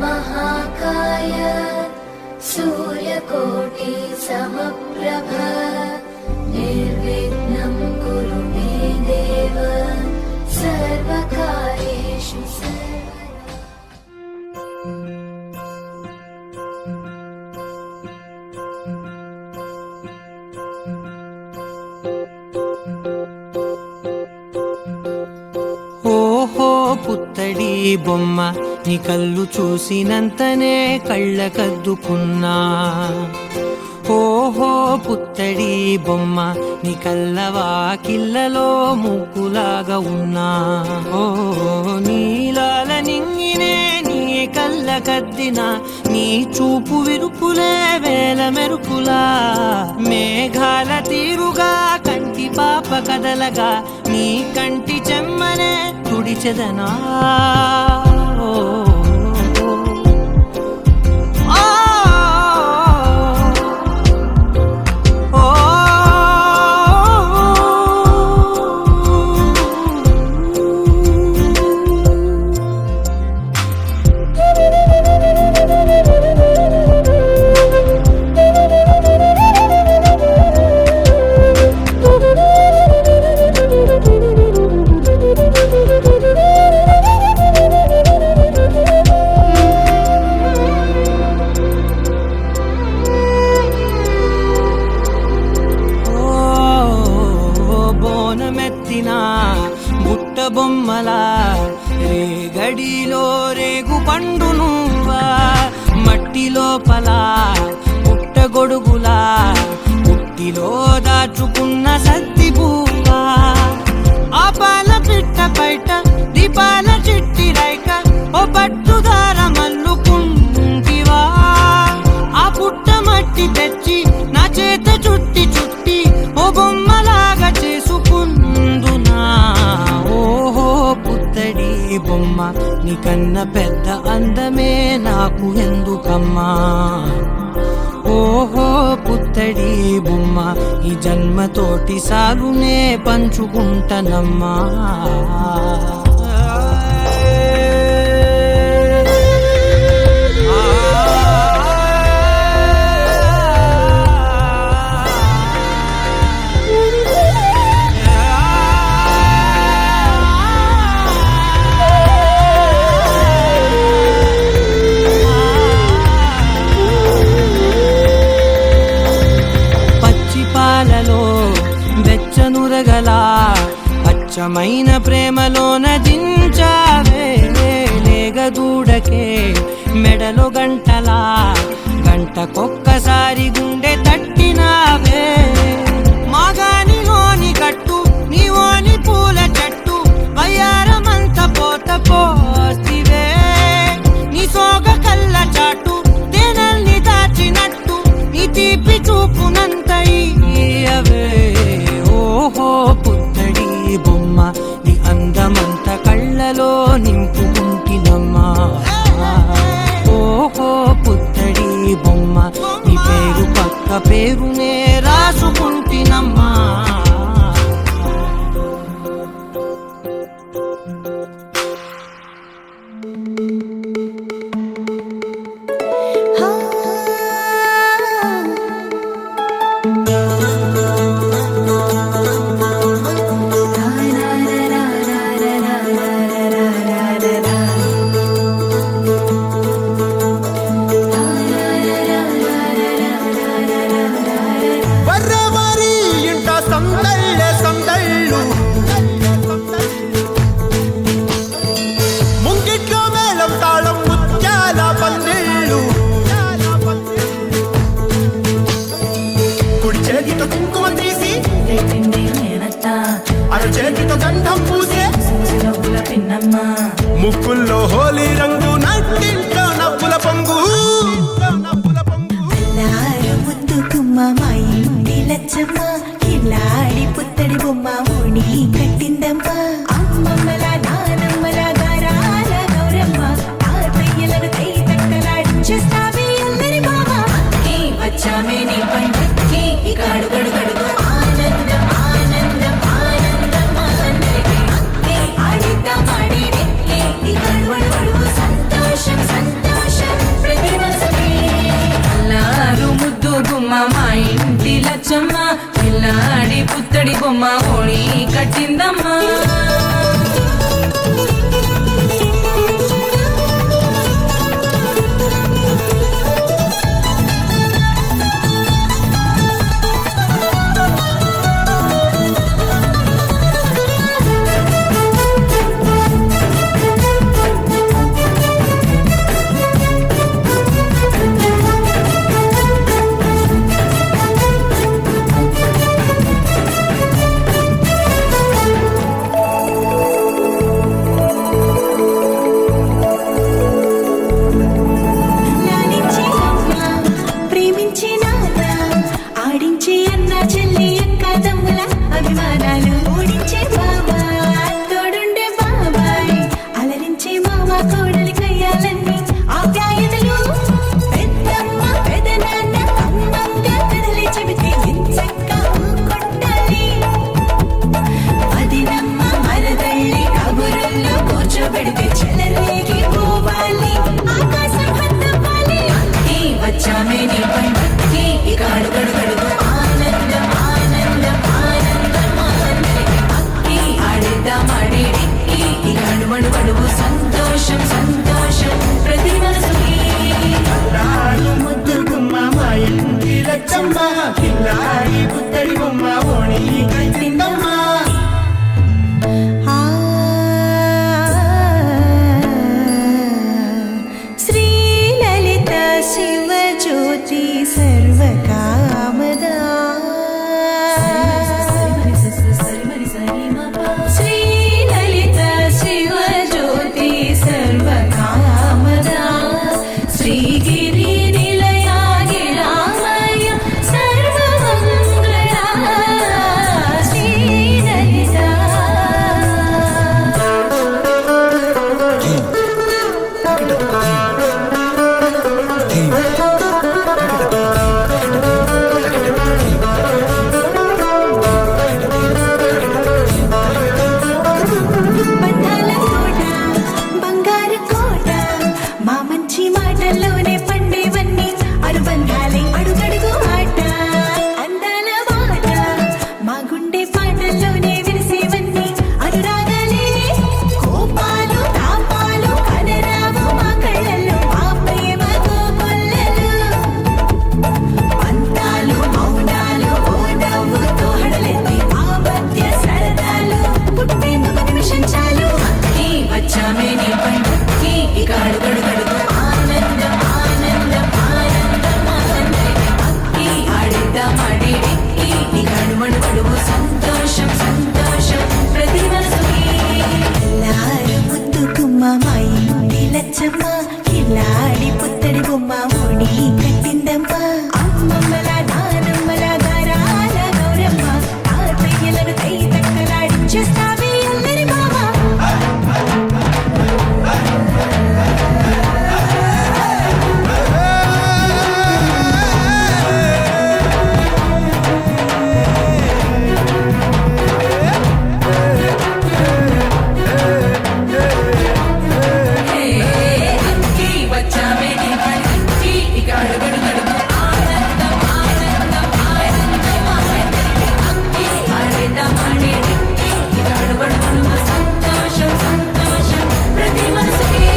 महाकाय सूर्यकोटि समप्रभ निर्विघ्नं कुरु मे देव सर्वकार्येषु పుత్తడి బొమ్మ నీ కళ్ళు చూసినంతనే కళ్ళకద్దుకున్నా. ఓహో పుత్తడి బొమ్మ నీ కళ్ళవాకిళ్ళలో ముగ్గులాగా ఉన్నా. ఓ నీలాల నింగినే నీ కళ్ళకద్దిన నీ చూపు విరుపులే వేల మెరుపులా. మేఘాల తీరుగా కంటి పాప కదలగా నీ కంటి చెమ్మనే తుడిచెదనా. బుట్ట బొమ్మలా రేగడిలో రేగు పండు నువ్వా. మట్టి లోపల పుట్ట గొడుగులా పుట్టిలో దాచుకున్న సత్తి పువ్వా. ఆ పాల పిట్ట బయట దీపాల చిట్టి రైక ఓ పట్టుదార మల్లుకుంటివా. ఆ పుట్ట మట్టి తెచ్చి నా చేత చుట్టి చుట్టి ఓ బొమ్మలాగా చేసుకుందునా. ఓహో పుత్తడి బొమ్మ నీకన్న పెద్ద అందమే నాకు ఎందుకమ్మా. ఓహో పుత్తడి బొమ్మ ఈ జన్మతోటి సాలునే పంచుకుంటనమ్మా. వెచ్చనురగలా అచ్చమైన ప్రేమలోన దించావే. లేగదూడకే మెడలో గంటలా గంటకొక్కసారి గుండె తట్టినావే. మాగానిలోని కట్టు నీవోని పూల చెట్టు వయ్యారమంత పోత పోస్తివే. నీ సోగ కళ్ళ చాటు తేనల్ని దాచినట్టు నీ తీపి చూపునంత ఇయ్యవే. ఓహో పుత్తడి బొమ్మ నీ అందమంత కళ్ళలో నింపుకుంటినమ్మా. ఓహో పుత్తడి బొమ్మ నీ పేరు పక్క పేరునే రాసుకుంటినమ్మా. చేతితో గంధం పూసే ముక్కుల్లో హోలీ రంగు నట్టింట్లో నవ్వుల పొంగు. ముద్దు గుమ్మ మా ఇంటి లచ్చమ్మ ఇలాడి పుత్తడి బొమ్మ ఓణి కట్టిందమ్మా. అమ్మమ్మల నానమ్మల గారాల గౌరమ్మ తాతయ్యలను కై తట్టలాడించేస్తావే అందరి బావ. వచ్చామే నీ పంటకి ఇక అడుగడు గడుగు ఆనందం ఆనందం ఆనందం అందరికీ ఆడిద్దాం ఆడి సంతోషం సంతోషం పుత్తడి బొమ్మ ఓణి కట్టిందమ్మా లాలించి అమ్మ ప్రేమించి నాన్న ఆడించి అన్న చెల్లి అక్క తమ్ముల అభిమానాలు ఓడించే బాబా తోడుండే బాబాయ్ అలరించే మామ కోడలి కయ్యాలన్నీ ఆప్యాయతలు పెద్దమ్మ పెదనాన్న అమ్మంగా కథలే చెబితే ఎంచక్కా కొట్టాలి అదినమ్మ మరదళ్ళి కబురుల్లో కూర్చోబెడితే చెలరేగి పోవాలి ఆకాశం హద్దవ్వాలి అక్కి వచ్చామే నీ పండక్కి ఇక అడుగడుగడుగు ఆనందం ఆనందం ఆనందం ఆనందం అక్కి ఆడేద్దాం ఆడేడిక్కి ఇక అడుమడుగడుగు సంతోషం సంతోషం ప్రతి మనసుకి ముద్దు గుమ్మ మా ఇంటి లచ్చమ్మ కిల్లాడి పుత్తడి బొమ్మ ఓణి కట్టిందమ్మా శ్రీలలిత శివజ్యోతి సర్వకామదా శ్రీలలిత శివజ్యోతి సర్వకామదా శ్రీగిరి నిలయాగి రామయ్య సర్వమంగళ శ్రీలలిత బంధాల కోట బంగారు కోట మా మంచి మాటల్లోనే పండేవన్నీ అనుబంధాలే అడుగడుగు ఆట అందాల మాట మా గుండె పాటల్లోనే విరిసేవన్నీ అనురాగాలే కోపాలు తాపాలు కనరావు మా కళ్ళల్లో మా ప్రేమ కోకొల్లలు పంతాలు మౌనాలు ఓ నవ్వుతో హడలెత్తి మా మధ్య సరదాలు పుట్టేందుకు నిమిషం చాలు అక్కి వచ్చామే నీ పండక్కి ఇక అడుగడుగడుగు ఆనందం ఆనందం ఆనందం ఆనందం అక్కి ఆడేద్దాం ఆడేడిక్కి ఇక అడుమడుగడుగు సంతోషం సంతోషం ప్రతి మనసుకి ఎల్లారు ముద్దు గుమ్మ మా ఇంటి లచ్చమ్మ కిల్లాడి పుత్తడి బొమ్మ ఓడి కట్టిందమ్మ అమ్మమ్మల నానమ్మల గారాల గౌరమ్మ తాతయ్యలను కై తక్కలాడించేస్తావే అల్లరి మామ అక్కి వచ్చామే నీ పండక్కి ఇక అడుగడుగడుగు ఆనందం ఆనందం ఆనందం ఆనందం అక్కి ఆడేద్దాం ఆడేడిక్కి ఇక అడుగడుగడుగు సంతోషం సంతోషం ప్రతి మనసుకి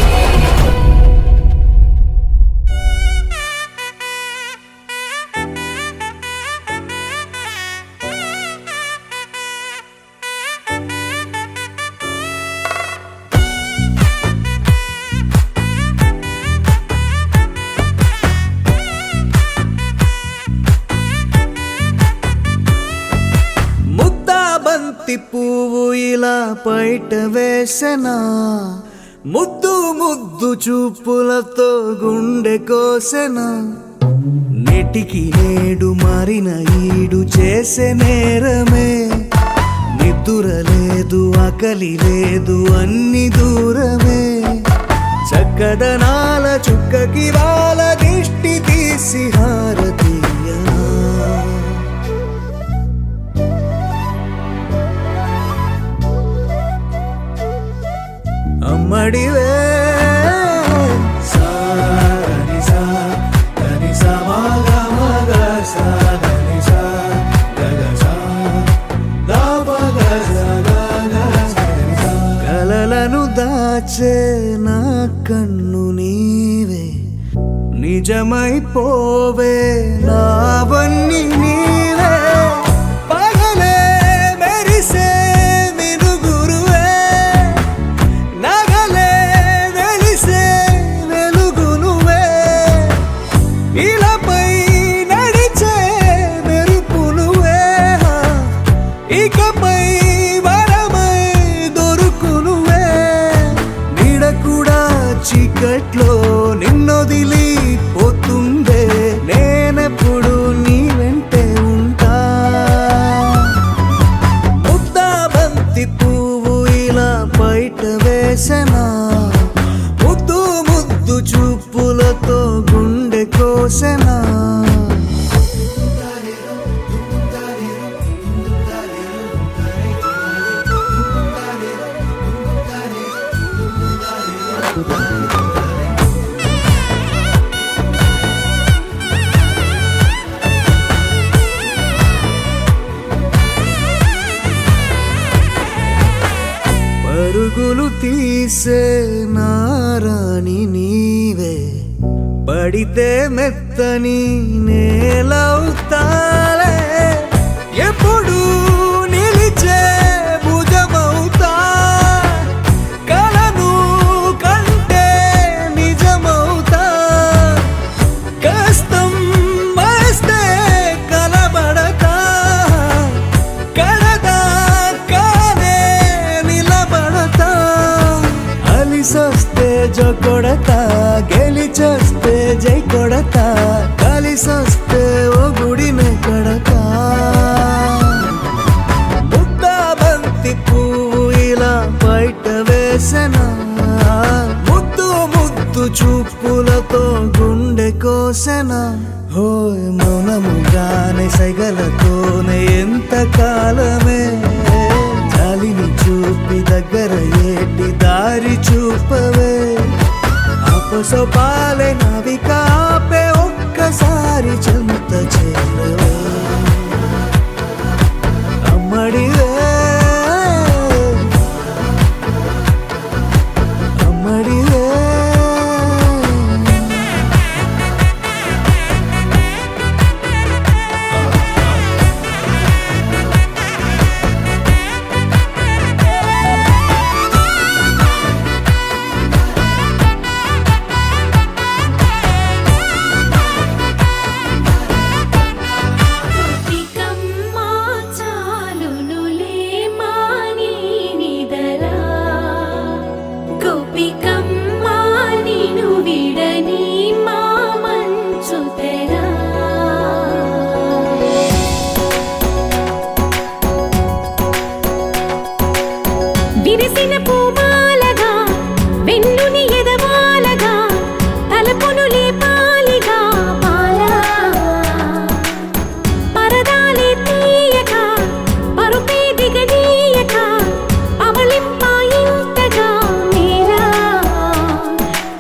ముద్దా బంతి పువ్వు ఇలా బయట వేసెనా ముద్దు ముద్దు చూపులతో గుండె కోసెనా నెటికి నేడు మారిన ఈడు చేసే నేరమే నిద్దుర లేదు ఆకలి లేదు అన్ని దూరమే చక్కదనాల చుక్కకి వాళ్ళ దిష్టి తీసి హారతీయనా అమ్మడివే చూసే నా కన్ను నీవే నిజమైపోవే నావన్నీ నీవే పగలే మెరిసే మినుగురువే నగలే వెలిసే వెలుగు నువ్వే ఇలాపై నడిచే మెరుపు నువ్వే ఇకపై వరమై దొరుకు నువ్వే నీడ కూడా చీకట్లో నిన్నొదిలి పోతుందే నేనెప్పుడు నీ వెంటే ఉంటా ముద్దా బంతి పువ్వు ఇలా బయట వేసెనా ముద్దు ముద్దు చూపులతో గుండె కోసెనా పరుగులు తీసే నారాణి నీవే పడితే మెత్తని నేలవుతాలే ఎప్పుడు నిలిచే భుజమవుతా కలను కంటే నిజమవుతా కష్టం వస్తే కలబడతా కడదాకానే నిలబడతా అలిసొస్తే జో కొడతా గెలిచొస్తే జై కొడతా కలిసొస్తే ఓ గుడినే కడతా ముద్దా బంతి పువ్వు ఇలా బయట వేసెనా ముద్దు ముద్దు చూపులతో గుండె కోసెనా హోయ్ మౌనముగానే సైగలతోనే ఎంత కాలమే జాలిని చూపి దగ్గర ఏటి దారి చూపవే అపసొపాలే నవికాపే ఒక్కసారి చెంత చేరవే అమ్మడివే అమ్మడివే గోపికమ్మా చాలునులే మాని నిదరా గోపికమ్మా నిను విడని మా మంచు తెరా విరిసిన పూమాలగా వెన్నుని ఎదవాలగా తలపును లేపాలిగా పాలా పరదాలే తీయక పరుపే దిగనీయక అవలింపాయింతగా మేరా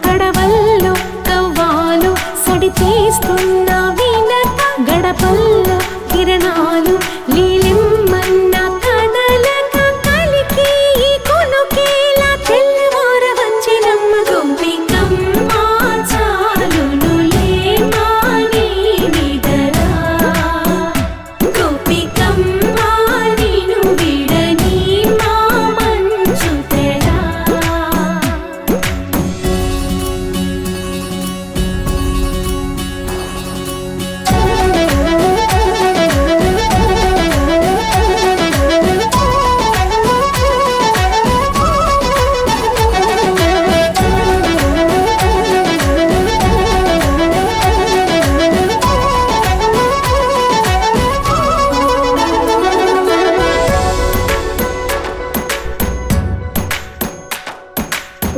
కడవల్లో కవ్వాలు సడి చేస్తున్న వీణత గడపల్లో కిరణాలు లీలిమ్మన్న కదలక కలికి ఈ కొనుకేలా తెల్లవార వచ్చినమ్మ గోపికమ్మా చాలునులే మాని నిదరా గోపికమ్మా నిను విడని మా మంచు తెరా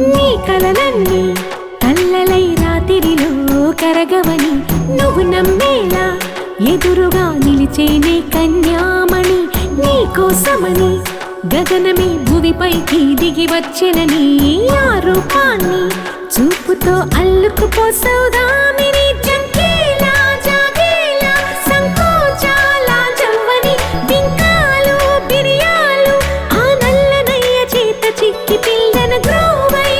నీ కలలన్నీ కల్లలై రాత్రిలో కరగవని నువ్వు నమ్మేలా ఎదురుగా నిలిచేనే కన్యామణి నీ కోసమని గగనమే భువిపైకి దిగి వచ్చెనని ఆ రూపాన్ని చూపుతో అల్లుకుపోసౌదామిని జంకేలా జాగేలా సంకోచాల జవ్వని బింకాలు బిరియాలు ఆ నల్లనయ్య చేత చిక్కి పిల్లన గ్రోవై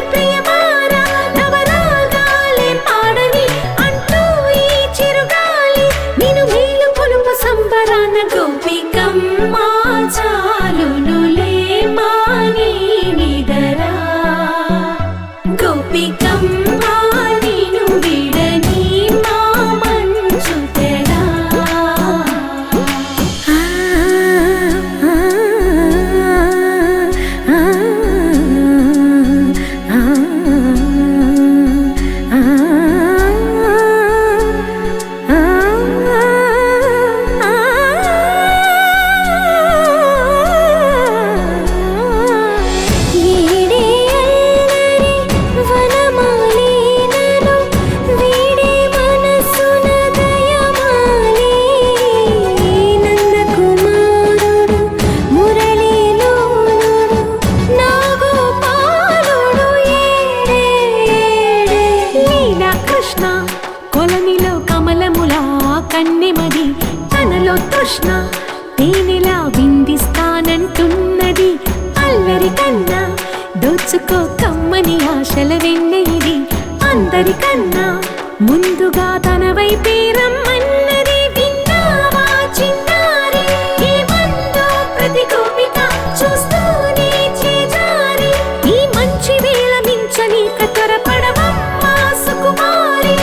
గోపికమ్మా నిన్ను విడని మా మంచు తెర కొలనిలో కమలములా కన్నెమది తనలో తృష్ణ తేనెలా విందిస్తానంటున్నది అల్లరి కన్నా దోచుకో కమ్మని ఆశల వెన్నెయిది అందరికన్నా ముందుగా తన వైపే రమ్మన్నది విన్నావా చిన్నారి ఏమందో ప్రతి గోపిక చూస్తూనే చేజారి ఈ మంచి వేళ మించని కతరపడవమ్మా సుకుమారి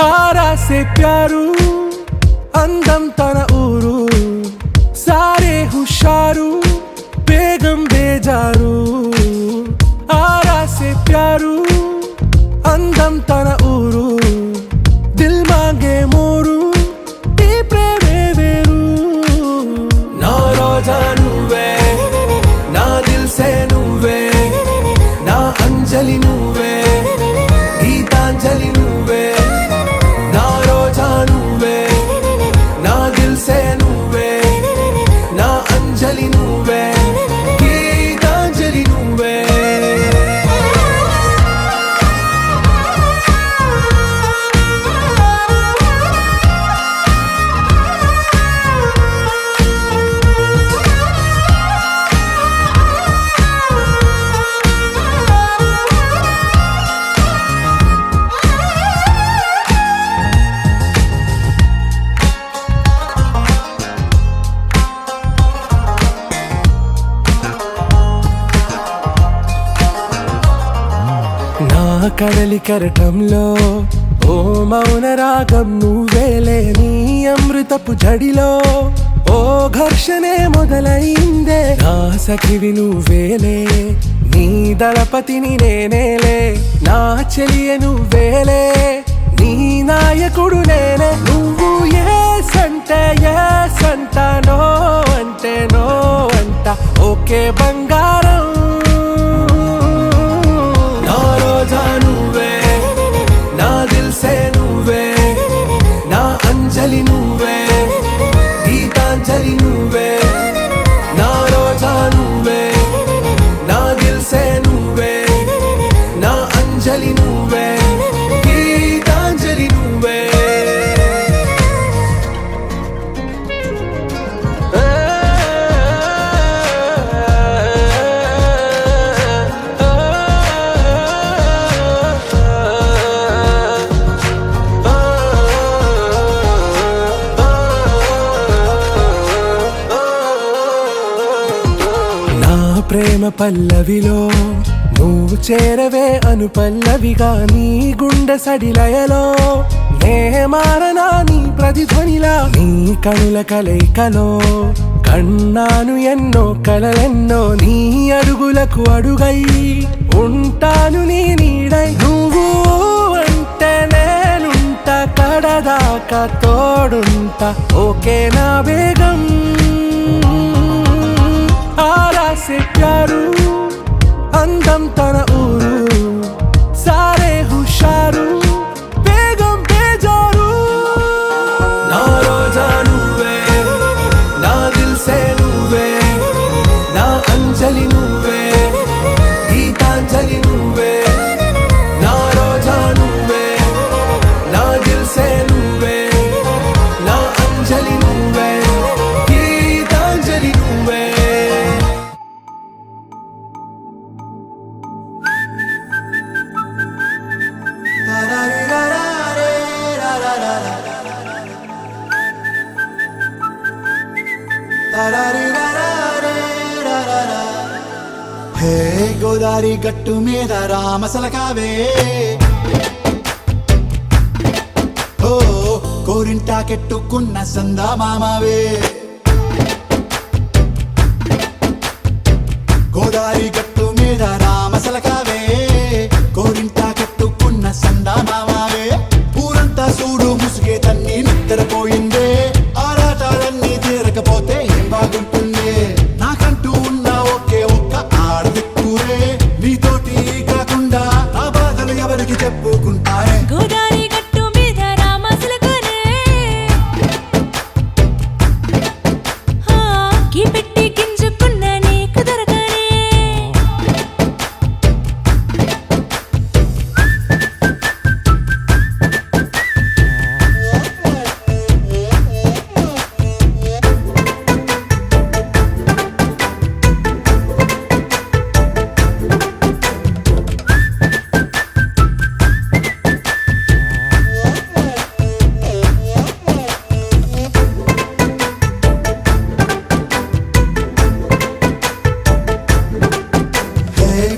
आरा से प्यारू अंदम तन ऊरू सारे हुशारू बेगम बेजारू आरा से प्यारू अंदम तन ऊरू दिल मांगे मोरू ఈ ప్రేమే వేరు నా రోజా నువ్వే నా దిల్ సే నువ్వే నా అంజలి నువ్వే గీతాంజలి నువ్వే నా రోజా నువ్వే నా దిల్ సే నువ్వే నా అంజలి నువ్వే గీతాంజలి నువ్వే కడలి కరటంలో ఓ మౌన రాగం నువ్వేలే నీ అమృతపు జడిలో ఓ ఘర్షణే మొదలైందే నా సఖివి నువ్వేలే నీ దళపతిని నేనేలే నా చెలియ నువ్వేలే నీ నాయకుడు నేనే నువ్వు ఏ సంట నో అంటే నో అంట ఓకే బంగారం రోజా నువ్వే నా దిల్ సే నువ్వే నా అంజలి నువ్వే గీతాంజలి నువ్వే నా రోజా నువ్వే నా దిల్ సే నువ్వే నా అంజలి నువ్వే గీతాంజలి నువ్వే ప్రేమ పల్లవిలో నువ్వు చేరవే అను పల్లవిగా నీ గుండె సడిలయలో నే మారనా ప్రతిధ్వనిలా నీ కనుల కలయికలో కన్నాను ఎన్నో కలలెన్నో నీ అడుగులకు అడుగై ఉంటాను నీ నీడై నువ్వు అంటే నేనుంట కడదాకా తోడుంటా ఓకే నా బేగం ఆరా సే ప్యారు అందం తన ఊరు సారే హుషారు బేగం బేజారు నా రోజా నువ్వే నా దిల్ సే నువ్వే నా అంజలి నువ్వే గీతాంజలి నువ్వే నా రోజా నువ్వే నా దిల్ సే నువ్వే నా అంజలి నువ్వే గీతాంజలి నువ్వే హే గోదారి గట్టు మీద రామసలకావే ఓ కోరింటాకెట్టుకున్న సందా మామావే గోదారి గట్టు మీద రామసలకావే కోరింటాకెట్టుకున్న సందా మామావే ఊరంతా చూడు ముసుగే తన్ని నిద్రపోయిందే ఆరాటాలన్నీ తీరకపోతే ఏం బాగుంటుంది నాకంటూ ఉన్న ఒకే ఒక్క ఆడదిక్కురే నీతోటి కాకుండా నా బాధలు ఎవరికి చెప్పుకుంటారే గోదారి గట్టు మీద రామసలకానే కీ పెట్టి గింజుకున్న నీకు దొరకనే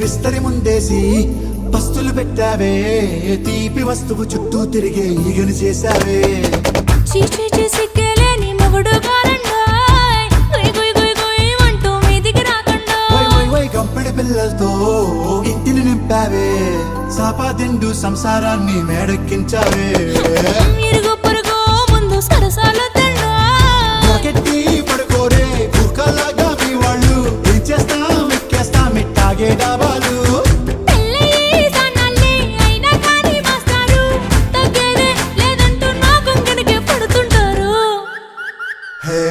విస్తరి ముందేసి పస్తులు పెట్టావే తీపి వస్తువు చుట్టూ తిరిగే ఈగను చేశావే చీచీ చేసి కేలేని మొగుడు కారండాయ్ గుయ్ గుయ్ గుయ్ గుయ్ అంటూ మీదికి రాకుండా వై వై వై గంపెడి పిల్లలతో ఇంటిని నింపావే సాపాదిండు సంసారాన్ని మేడెక్కించావే ఇరుగు పొరుగు ముందు సరసాల తండా పొరకెట్టి పడుకోరే కుక్కలాగా మీ వాళ్ళు ఏం చేస్తాం ఎక్కేస్తాం ఇట్టాగే డాబాలు పెళ్ళయి సానాళ్ళే అయినా కానీ మాస్తారు తగ్గేదే లేదంటూ నా కొంగడికే పడుతుంటారు హే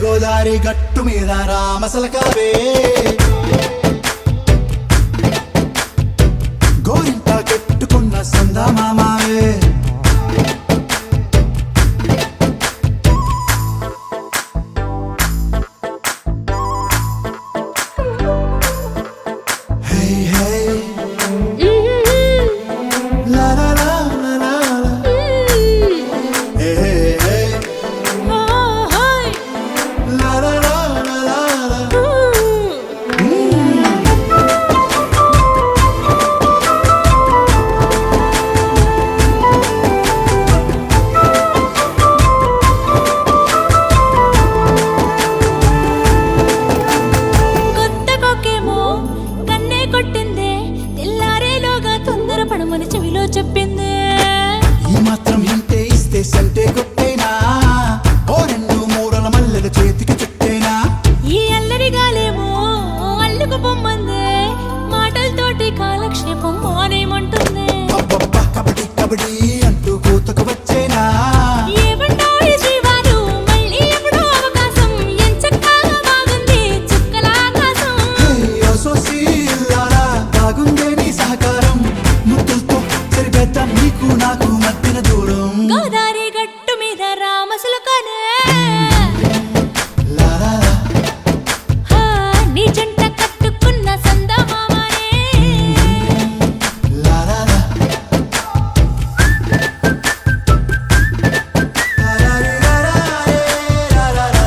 గోదారి గట్టు మీద రామసలకావే గోరింటా కెట్టుకున్న సందా మామావే హే హే లా లా లా లా లా లా. హే హే హే లా లా లా లా లా లా. కొత్త కొక్కేమో కన్నే కొట్టిందే తెల్లారేలోగా తొందర పడమని చెవిలో చెప్పిందే ఈ మాత్రం హింటే ఇస్తే సంటే కొట్టేనా ఓ రెండు మూరల మల్లెల చేతికి చుట్టేనా ఈ అల్లరి గాలేమో అల్లుకు పొమ్మందే మాటలతోటి కాలక్షేపం మానేమంటుంది అబ్బబ్బా కబడ్డీ కబడ్డీ అంటూ కూతకు వచ్చేనా ఏమంటావు జీవాలు మళ్ళీ ఎప్పుడో అవకాశం ఎంచక్కా బాగుంది చుక్కల ఆకాశం హే సోసి ఇల్లారా బాగుందే నీ సహకారం ముద్దులతో సరిపెద్దాం నీకు నాకు మధ్యన దూరం గోదారి గట్టు మీద రామసలకానే లా లా లా. నీ జంట కట్టుకున్న సందమామనే లా లా లా. లా లా లా లా లా లా లా లా.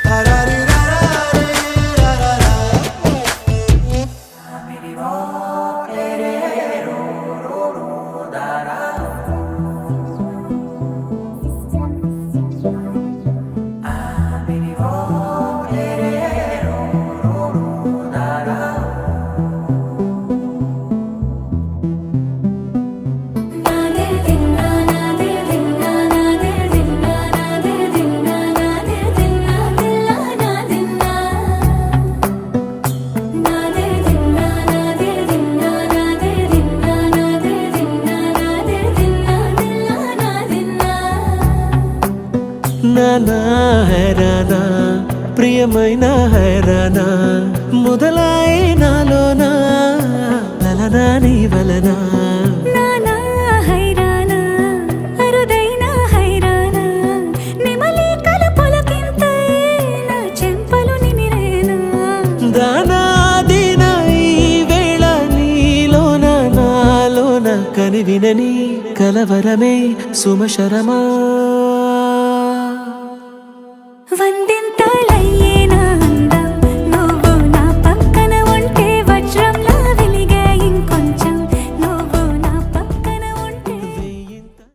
లా లా లా లా లా లా లా. రా నానా హైరానా ప్రియమైన హైరానా మొదలై నాలోనా లలనా నీ వలనా నానా హైరానా అరుదైన హైరానా నెమలి కలపులకింతై నా చెంపలు నిమిరేనా దానాదిన ఈ వేళ నీలోన నాలోన కనివినని కలవరమే సుమశరమా